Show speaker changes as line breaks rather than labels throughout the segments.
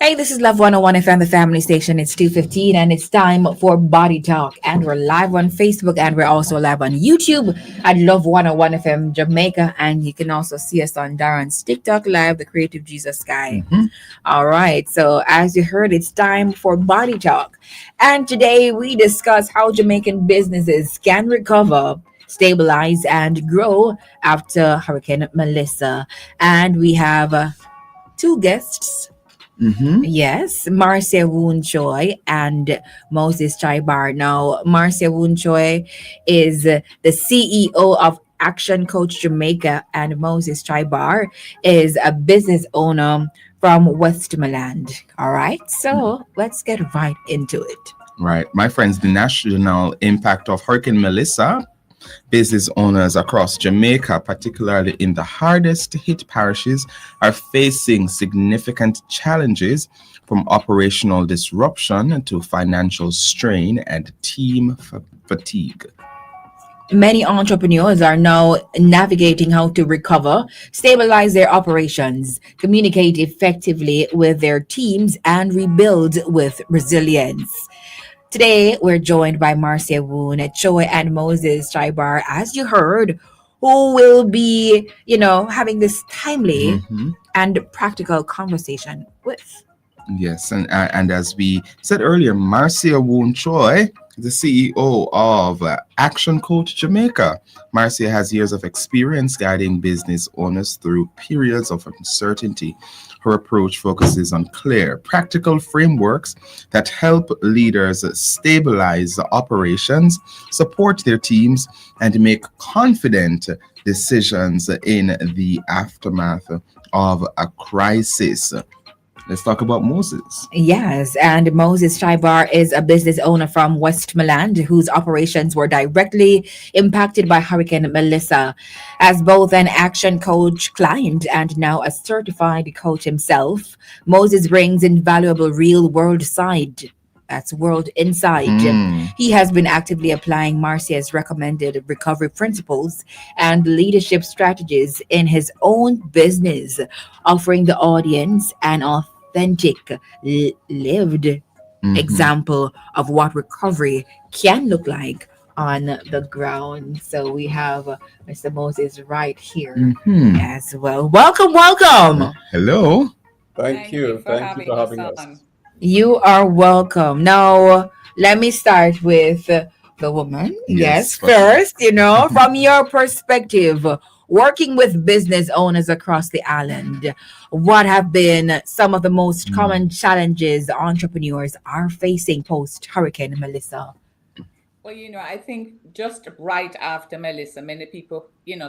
Hey, this is Love 101 FM, the family station. It's 2:15 and it's time for Body Talk. And we're live on Facebook and we're also live on YouTube at Love 101 FM Jamaica. And you can also see us on Darren's TikTok Live, The Creative Jesus Guy.
Mhm.
All right. So, as you heard, it's time for Body Talk. And today we discuss how Jamaican businesses can recover, stabilize, and grow after Hurricane Melissa. And we have two guests.
Mhm.
Yes, Marcia Woon Choy and Moses Chybar. Now, Marcia Woon Choy is the CEO of Action Coach Jamaica, and Moses Chybar is a business owner from Westmoreland. All right, so let's get right into it.
Right. My friends, the national impact of Hurricane Melissa, business owners across Jamaica, particularly in the hardest hit parishes, are facing significant challenges from operational disruption to financial strain and team fatigue.
Many entrepreneurs are now navigating how to recover, stabilize their operations, communicate effectively with their teams, and rebuild with resilience. Today, we're joined by Marcia Woon, Choy, and Moses Chybar, as you heard, who will be, having this timely
Mhm.
and practical conversation with.
Yes, and as we said earlier, Marcia Woon Choi, the CEO of Action Coach Jamaica. Marcia has years of experience guiding business owners through periods of uncertainty. Her approach focuses on clear, practical frameworks that help leaders stabilize operations, support their teams, and make confident decisions in the aftermath of a crisis. Let's talk about Moses.
Yes, and Moses Chybar is a business owner from Westmoreland whose operations were directly impacted by Hurricane Melissa. As both an action coach client and now a certified coach himself, Moses brings invaluable real world side. That's world inside.
Mm,
He has been actively applying Marcia's recommended recovery principles and leadership strategies in his own business, offering the audience an authentic, lived
mhm,
example of what recovery can look like on the ground. So we have Mr. Moses right here
mhm.
as well. Welcome, welcome.
Hello.
Thank
Thank you
you.
for
Thank you
having
for
us
having us.
on.
You are welcome. Now, let me start with the woman.
Yes,
Yes,
for sure.
first, from your perspective, working with business owners across the island, what have been some of the most
Mm,
common challenges entrepreneurs are facing post Hurricane Melissa?
Well, I think just right after Melissa, many people,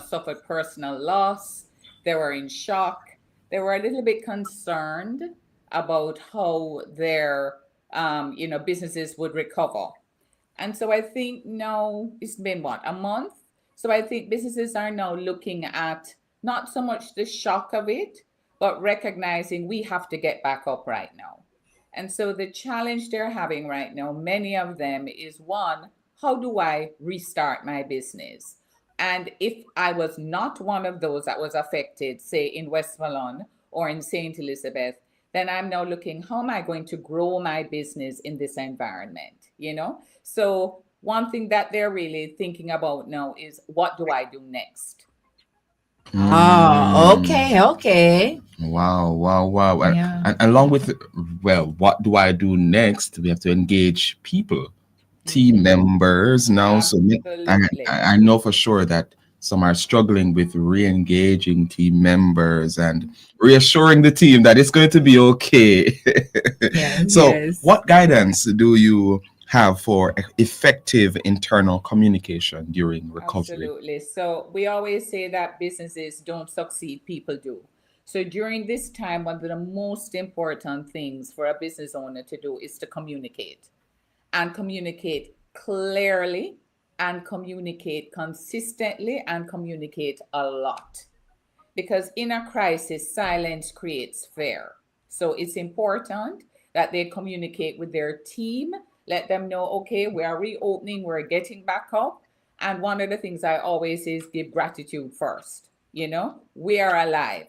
suffered personal loss. They were in shock. They were a little bit concerned about how their, businesses would recover. And so I think now it's been what, a month? So I think businesses are now looking at not so much the shock of it, but recognizing we have to get back up right now. And so the challenge they're having right now, many of them, is one, how do I restart my business? And if I was not one of those that was affected, say in Westmoreland or in St. Elizabeth, then I'm now looking, how am I going to grow my business in this environment? So one thing that they're really thinking about now is, what do I do next?
Ah,
mm.
okay, okay.
Wow, wow, wow.
Yeah.
And along with, well, what do I do next? We have to engage people, team
Mm-hmm.
members now.
Absolutely.
I know for sure that some are struggling with re-engaging team members and reassuring the team that it's going to be okay.
Yes,
So,
yes.
what guidance do you have for effective internal communication during recovery?
Absolutely. So we always say that businesses don't succeed, people do. So during this time, one of the most important things for a business owner to do is to communicate, and communicate clearly, and communicate consistently, and communicate a lot. Because in a crisis, silence creates fear. So it's important that they communicate with their team, let them know, okay, we are reopening, we're getting back up. And one of the things I always say is give gratitude first. We are alive,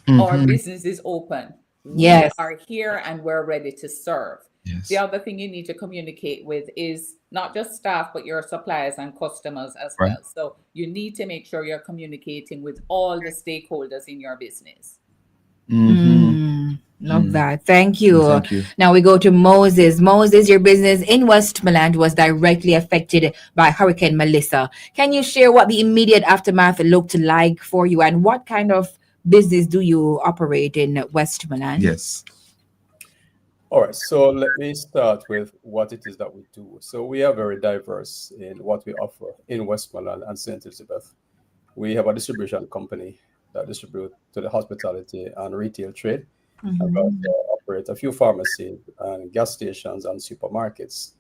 our
Hmm.
business is open. We
Yes.
are here and we're ready to serve. The
Yes.
other thing you need to communicate with is not just staff, but your suppliers and customers as
Right.
well. So you need to make sure you're communicating with all the stakeholders in your business.
Mm-hmm.
Mm, love
Mm.
that. Thank you.
Thank you.
Now we go to Moses. Moses, your business in Westmoreland was directly affected by Hurricane Melissa. Can you share what the immediate aftermath looked like for you and what kind of business do you operate in Westmoreland?
Yes.
All right, so let me start with what it is that we do. So we are very diverse in what we offer in Westmoreland and St. Elizabeth. We have a distribution company that distribute to the hospitality and retail trade. And we also
Mhm.
operate a few pharmacies and gas stations and supermarkets.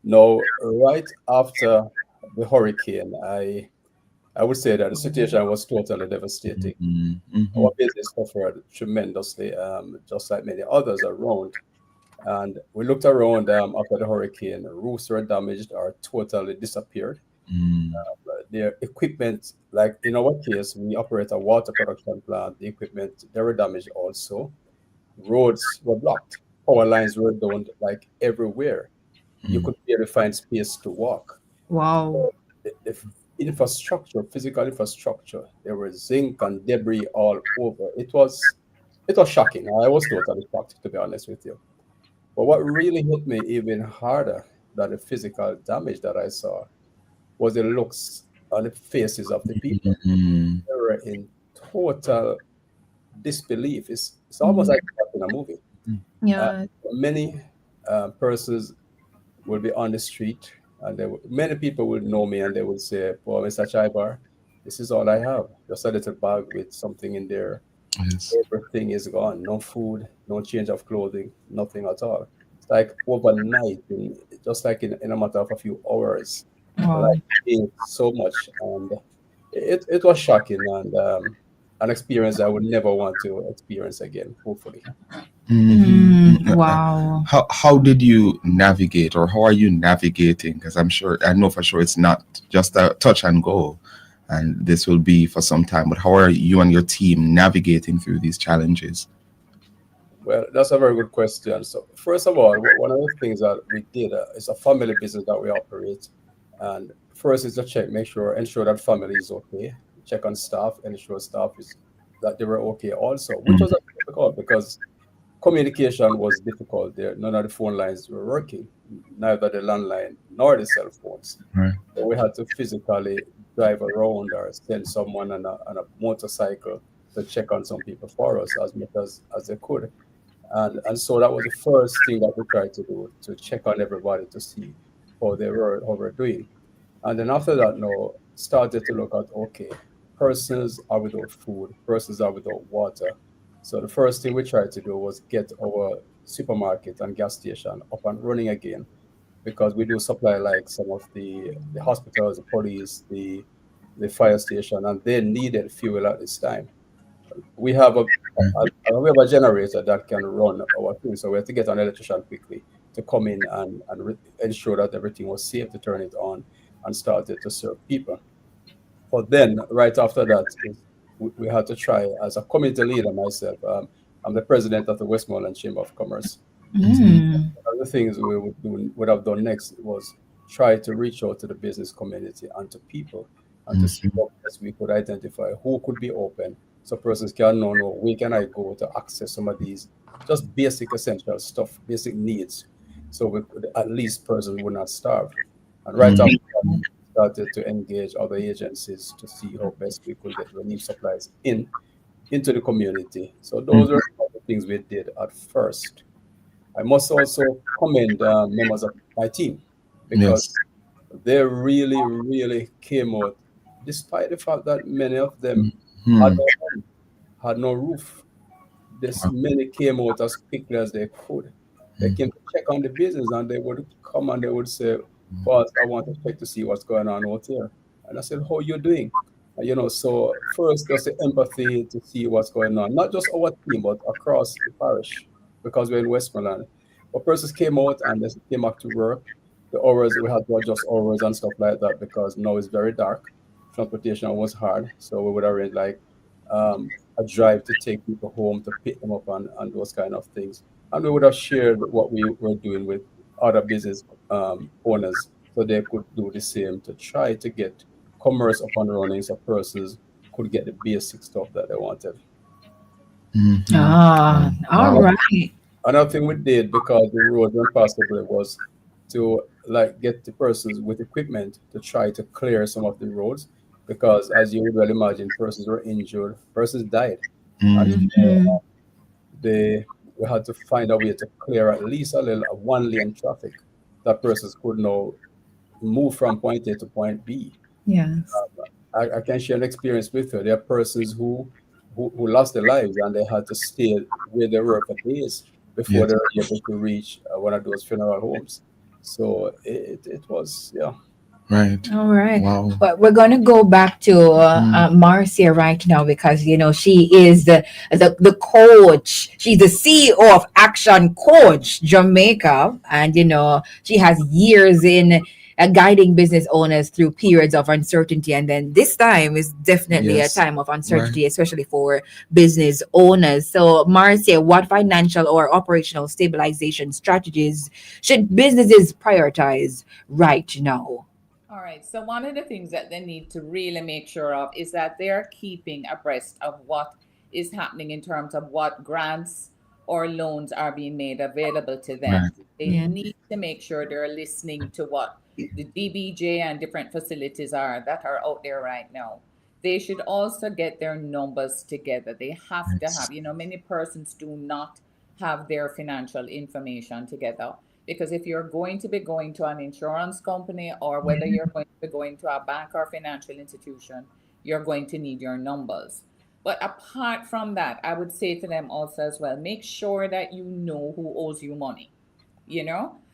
Now, right after the hurricane, I would say that the situation was totally devastating.
Mm-hmm. Mm-hmm.
Our business suffered tremendously, just like many others around. And we looked around after the hurricane. Roofs were damaged or totally disappeared.
Mm.
Their equipment, like in our case, we operate a water production plant. The equipment, they were damaged also. Roads were blocked. Power lines were down like everywhere. You
Mm.
could barely find space to walk.
Wow.
The infrastructure, physical infrastructure, there was zinc and debris all over. It was shocking. I was totally shocked, to be honest with you. But what really hit me even harder than the physical damage that I saw was the looks on the faces of the people.
Mm.
They were in total disbelief. It's almost
Mhm.
like watching a movie. Uh,
Yeah.
many persons will be on the street, and many people will know me, and they will say, "Well, Mr. Chybar, this is all I have. Just a little bag with something in there.
Yes.
Everything is gone. No food, no change of clothing, nothing at all." It's like overnight, just like in a matter of a few hours,
Wow.
like changed so much, and it was shocking and an experience I would never want to experience again. Hopefully.
Mm-hmm.
Mm, wow.
How did you navigate, or how are you navigating? Because I know for sure it's not just a touch and go, and this will be for some time. But how are you and your team navigating through these challenges?
Well, that's a very good question. So, first of all, one of the things that we did is a family business that we operate. And first is to ensure that family is okay, check on staff, ensure staff is that they were okay also, which
Mm.
was difficult because communication was difficult there. None of the phone lines were working, neither the landline nor the cell phones.
Right.
So we had to physically drive around or send someone on a motorcycle to check on some people for us as much as they could. And so that was the first thing that we tried to do, to check on everybody to see how we're doing. And then after that, now started to look at, okay, persons are without food, persons are without water. So the first thing we tried to do was get our supermarket and gas station up and running again, because we do supply like some of the hospitals, the police, the fire station, and they needed fuel at this time. We have we have a generator that can run our thing, so we had to get an electrician quickly to come in and ensure that everything was safe to turn it on and started to serve people. But then, right after that, we had to try as a community leader myself. I'm the president of the Westmoreland Chamber of Commerce. So
Mm.
one of the things we would have done next was try to reach out to the business community and to people and to see
Mm-hmm.
what best we could identify who could be open so persons can know, no, where can I go to access some of these just basic essential stuff, basic needs, so we could at least persons would not starve. And right after that,
Mm-hmm.
we started to engage other agencies to see how best we could get relief supplies into the community. So those
Mm-hmm.
are some of the things we did at first. I must also commend members of my team because
Yes.
they really, really came out, despite the fact that many of them had
Hmm.
no home, had no roof. This many came out as quickly as they could. They came to check on the business and they would come and they would say, "Boss, I want to check to see what's going on out here." And I said, "How you doing?" So first just the empathy to see what's going on, not just our team, but across the parish, because we're in Westmoreland. But persons came out and they came back to work. The hours we had to adjust hours and stuff like that because now it's very dark. Transportation was hard, so we would arrange like a drive to take people home, to pick them up, and those kind of things. And we would have shared what we were doing with other business owners so they could do the same to try to get commerce up and running so persons could get the basic stuff that they wanted.
Mhm.
Ah, all
Wow.
right.
Another thing we did, because the roads were impassable, was to like get the persons with equipment to try to clear some of the roads, because as you would well imagine, persons were injured, persons died, and
Mm,
so
Mhm.
they we had to find a way to clear at least a little one lane traffic that persons could now move from point A to point B.
Yes.
I can share an experience with you. There are persons who lost their lives and they had to stay where they were for days before
yes.
they were able to reach one of those funeral homes. So it was, yeah.
Right.
All right.
Wow.
But we're going to go back to
Mm,
Marcia right now because, she is the coach. She's the CEO of Action Coach Jamaica. And, she has years in guiding business owners through periods of uncertainty. And then this time is definitely a
yes.
time of
Right.
uncertainty, especially for business owners. So, Marcia, what financial or operational stabilization strategies should businesses prioritize right now?
All right. So one of the things that they need to really make sure of is that they're keeping abreast of what is happening in terms of what grants or loans are being made available to them.
Right.
They
Yeah.
need to make sure they're listening to what the DBJ and different facilities are that are out there right now. They should also get their numbers together. They have to
Yes.
have, many persons do not have their financial information together, because if you're going to be going to an insurance company or whether you're going to be going to a bank or financial institution, you're going to need your numbers. But apart from that, I would say to them also as well, make sure that you know who owes you money,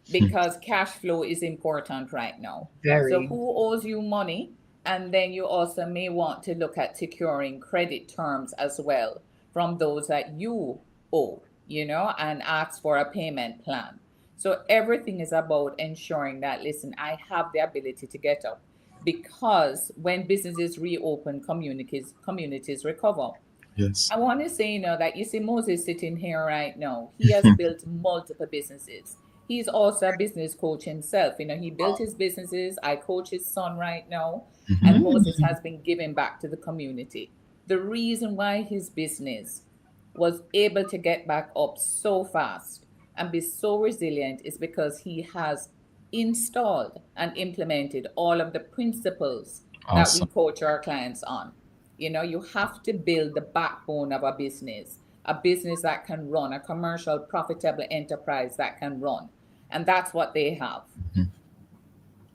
because cash flow is important right now. So
Very.
who owes you money? And then you also may want to look at securing credit terms as well from those that you owe, and ask for a payment plan. So everything is about ensuring that, listen, I have the ability to get up, because when businesses reopen, communities recover.
Yes.
I want to say, that you see Moses sitting here right now. He has built multiple businesses. He's also a business coach himself. He built his businesses. I coach his son right now. And
Mhm.
Moses
Mm.
has been giving back to the community. The reason why his business was able to get back up so fast and be so resilient is because he has installed and implemented all of the principles that we
Awesome.
coach our clients on. You have to build the backbone of a business that can run, a commercial, profitable enterprise that can run. And that's what they have.
Mm.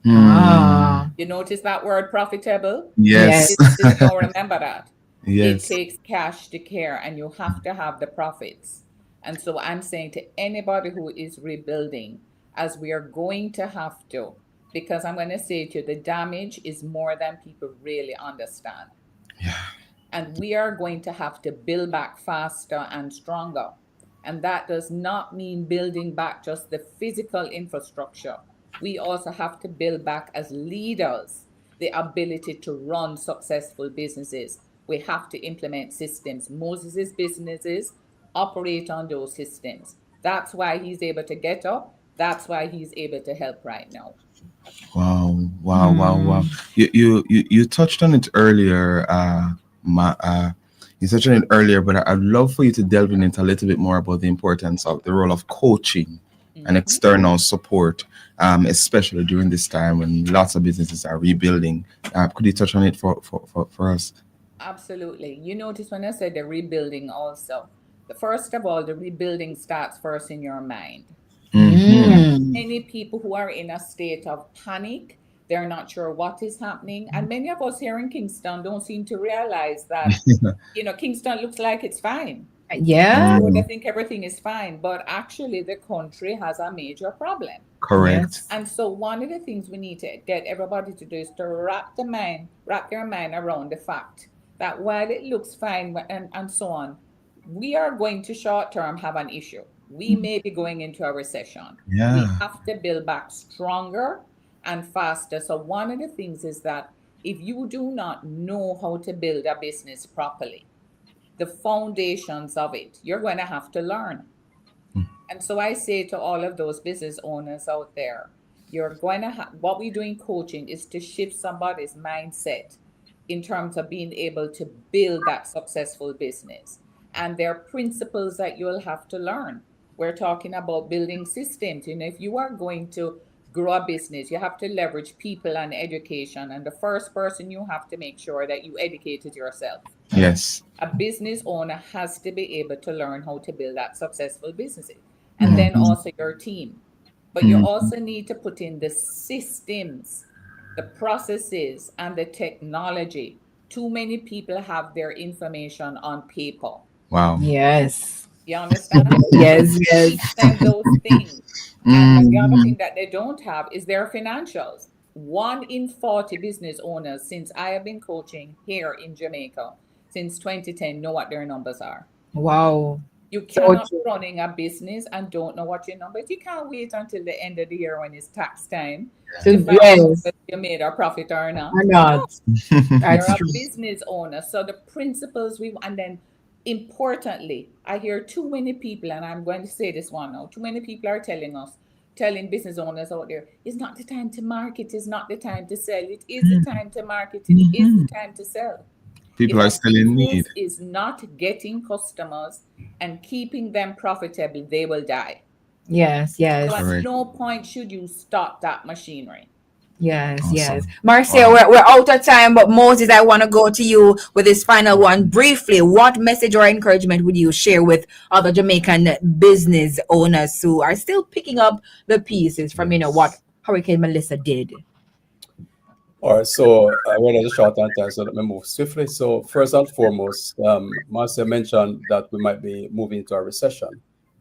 Ah,
You notice that word profitable?
yes.
Yes.
Businesses don't remember that. It
yes.
takes cash to care, and you have to have the profits. And so I'm saying to anybody who is rebuilding, as we are going to have to, because I'm going to say to you, the damage is more than people really understand.
Yeah.
And we are going to have to build back faster and stronger. And that does not mean building back just the physical infrastructure. We also have to build back as leaders the ability to run successful businesses. We have to implement systems. Moses' businesses operate on those systems. That's why he's able to get up. That's why he's able to help right now.
Wow. Wow. Wow. Wow.
Mm.
You touched on it earlier. You touched on it earlier, but I'd love for you to delve into a little bit more about the importance of the role of coaching and
Mhm.
external support, especially during this time when lots of businesses are rebuilding. Could you touch on it for us?
Absolutely. You notice when I said the rebuilding also, the first of all, the rebuilding starts first in your mind.
Mm-hmm.
There are
Mm.
many people who are in a state of panic. They're not sure what is happening. And many of us here in Kingston don't seem to realize that, Kingston looks like it's fine. And
Yeah.
so they
Mm,
think everything is fine. But actually, the country has a major problem.
correct.
Yes.
And so one of the things we need to get everybody to do is to wrap their mind around the fact that while it looks fine and so on, we are going to short term have an issue. We may be going into a recession. We
Yeah.
have to build back stronger and faster. So one of the things is that if you do not know how to build a business properly, the foundations of it. You're going to have to learn. And so I say to all of those business owners out there, you're going to have what we do in coaching is to shift somebody's mindset in terms of being able to build that successful business. And there are principles that you'll have to learn. We're talking about building systems. If you are going to grow a business, you have to leverage people and education. And the first person you have to make sure that you educated yourself.
Yes.
A business owner has to be able to learn how to build that successful business. And then also your team. But you also need to put in the systems, the processes, and the technology. Too many people have their information on paper.
Wow.
Yes.
You understand?
Yes,
Teach them those things. And the other thing that they don't have is their financials. 1 in 40 business owners since I have been coaching here in Jamaica since 2010 know what their numbers are.
Wow.
You
So
cannot be
true.
running a business and don't know what your numbers. You can't wait until the end of the year when it's tax time to find out
Yes,
whether you made a profit or not.
or
No,
not.
you're
That's
a
true.
business owner. So the principles and then importantly, I hear too many people, and I'm going to say this one now, too many people are telling business owners out there, it's not the time to market, it's not the time to sell. It is the time to market, it is the time to sell.
People
If
are
a
still in need.
business is not getting customers and keeping them profitable, they will die.
Yes,
So at
yes,
Correct.
no point should you stop that machinery.
yes, yes.
Awesome.
Marcia,
Wow.
we're out of time, but Moses, I want to go to you with this final one. Briefly, what message or encouragement would you share with other Jamaican business owners who are still picking up the pieces from, what Hurricane Melissa did?
All right, so I went on a short on time, so let me move swiftly. So first and foremost, Marcia mentioned that we might be moving into a recession.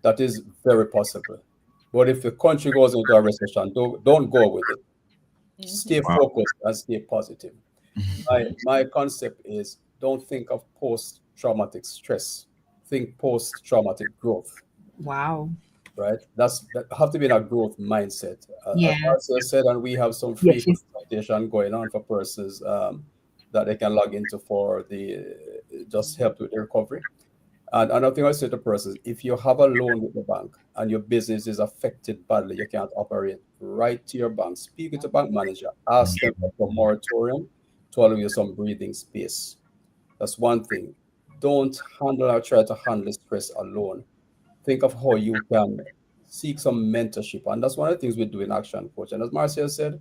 That is very possible. But if the country goes into a recession, don't go with it. Stay
Mhm.
Wow.
focused and stay positive. My concept is don't think of post-traumatic stress. Think post-traumatic growth,
Wow.
right? That have to be in a growth mindset. As
Yeah.
Marcia said, and we have some free
Yes, yes.
consultation going on for persons that they can log into for the just help with the recovery. And another thing I say to persons, if you have a loan with the bank and your business is affected badly, you can't operate, write to your bank, speak with the bank manager, ask them for a moratorium to allow you some breathing space. That's one thing. Don't handle or try to handle stress alone. Think of how you can seek some mentorship. And that's one of the things we do in Action Coach. And as Marcia said,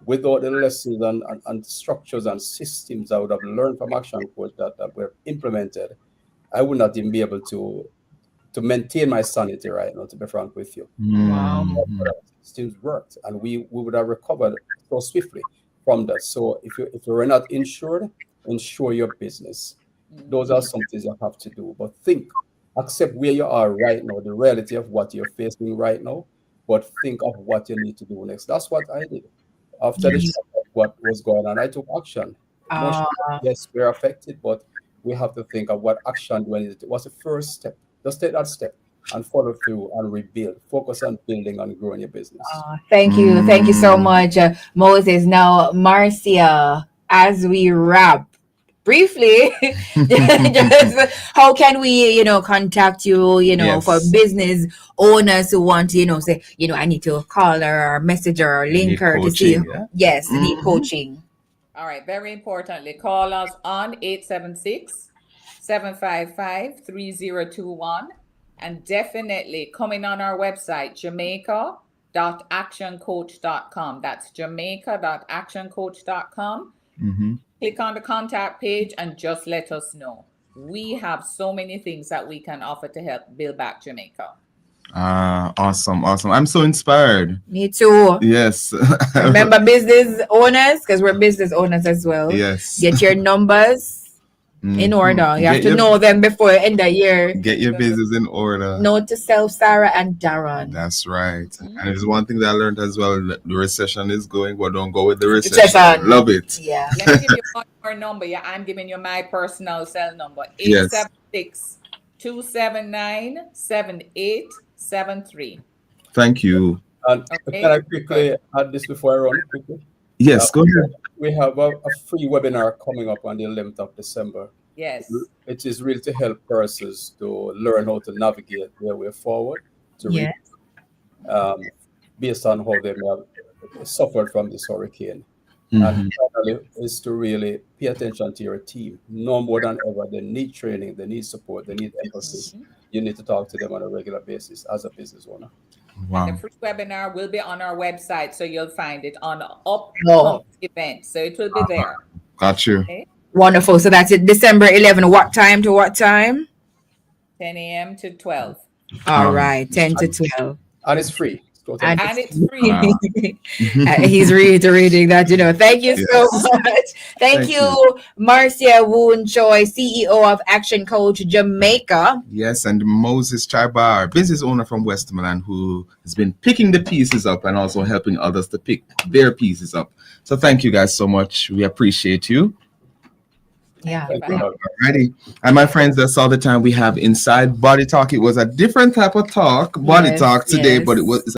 without the lessons and structures and systems I would have learned from Action Coach that were implemented, I would not even be able to maintain my sanity right now, to be frank with you.
Wow.
Systems worked, and we would have recovered so swiftly from that. So if you were not insured, insure your business. Those are some things you have to do. But think, accept where you are right now, the reality of what you're facing right now, but think of what you need to do next. That's what I did. After the shock of what was going on, I took action.
Uh,
Emotionally, yes, we're affected, but we have to think of what action do I need to do. What's the first step? Just take that step and follow through and rebuild. Focus on building and growing your business.
thank you. Thank you so much, Moses. Now, Marcia, as we wrap, briefly, just how can we, contact you, for
Yes.
business owners who want to, say, I need to call her or message her or link
Need
her to see,
coaching, yeah?
yes, need coaching.
All right, very importantly, call us on 876-755-3021 and definitely coming on our website, jamaica.actioncoach.com. That's jamaica.actioncoach.com. Click on the contact page and just let us know. We have so many things that we can offer to help build back Jamaica.
Awesome. I'm so inspired.
Me too.
Yes.
Remember business owners, because we're business owners as well.
Yes.
Get your numbers in order. You have to know them before end of year.
Get your business in order.
Note to self, Sarah and Darren.
That's right. And there's one thing that I learned as well. The recession is going, but don't go with the recession. Love it.
Yeah.
Let me give you one more number. Yeah, I'm giving you my personal cell number.
Yes.
876-279-7873.
Thank you.
And
Okay.
can I quickly add this before I run quickly?
Yes, go ahead.
We have a free webinar coming up on the 11th of December.
Yes.
It is really to help persons to learn how to navigate their way forward to
Yes.
um, based on how they may have suffered from this hurricane. And
Mhm.
finally, is to really pay attention to your team. No more than ever, they need training, they need support, they need emphasis.
Mhm.
You need to talk to them on a regular basis as a business owner.
And the
Wow.
free webinar will be on our website, so you'll find it on
Oh,
upcoming events. So it will be there.
Got you.
Okay.
wonderful. So that's it. December 11. What time to what time?
10 a.m. to 12.
All right, 10 to
And,
12.
and it's free. It's totally
And
free.
And it's free.
Wow.
he's reiterating that, thank you so
Yes.
much. Thank
Thank you.
you, Marcia Woon Choy, CEO of Action Coach Jamaica.
Yes, and Moses Chybar, business owner from Westmoreland, who has been picking the pieces up and also helping others to pick their pieces up. So thank you guys so much. We appreciate you.
Yeah.
Thank you
Thank
for
you.
having
Alrighty. And my friends, that's all the time we have inside Body Talk. It was a different type of talk, Body
Yes,
Talk today, but it
yes.
was